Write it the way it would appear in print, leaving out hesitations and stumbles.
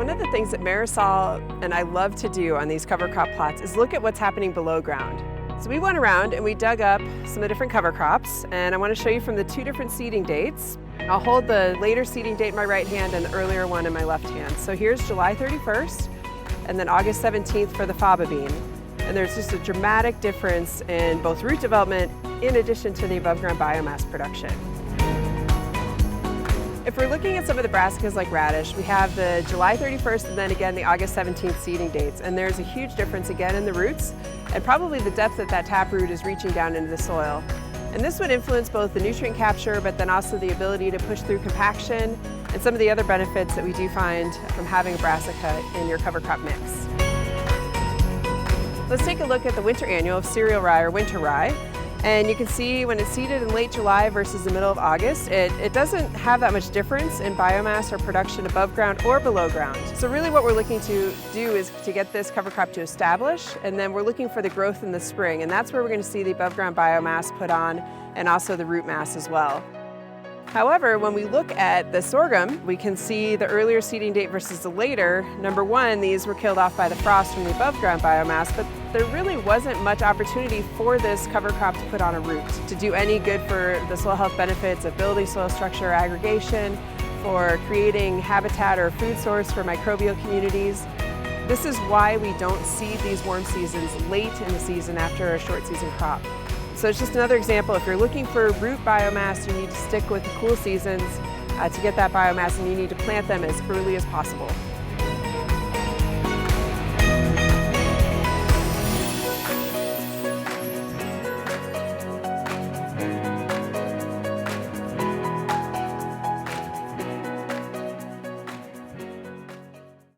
One of the things that Marisol and I love to do on these cover crop plots is look at what's happening below ground. So we went around and we dug up some of the different cover crops, and I want to show you from the two different seeding dates. I'll hold the later seeding date in my right hand and the earlier one in my left hand. So here's July 31st and then August 17th for the faba bean. And there's just a dramatic difference in both root development in addition to the above ground biomass production. If we're looking at some of the brassicas like radish, we have the July 31st and then again the August 17th seeding dates. And there's a huge difference again in the roots and probably the depth that that taproot is reaching down into the soil. And this would influence both the nutrient capture, but then also the ability to push through compaction and some of the other benefits that we do find from having a brassica in your cover crop mix. Let's take a look at the winter annual of cereal rye or winter rye. And you can see when it's seeded in late July versus the middle of August, it doesn't have that much difference in biomass or production above ground or below ground. So really what we're looking to do is to get this cover crop to establish, and then we're looking for the growth in the spring, and that's where we're going to see the above ground biomass put on and also the root mass as well. However, when we look at the sorghum, we can see the earlier seeding date versus the later. Number one, these were killed off by the frost from the above ground biomass, but there really wasn't much opportunity for this cover crop to put on a root, to do any good for the soil health benefits of building soil structure or aggregation, for creating habitat or food source for microbial communities. This is why we don't seed these warm seasons late in the season after a short season crop. So it's just another example. If you're looking for root biomass, you need to stick with the cool seasons to get that biomass, and you need to plant them as early as possible.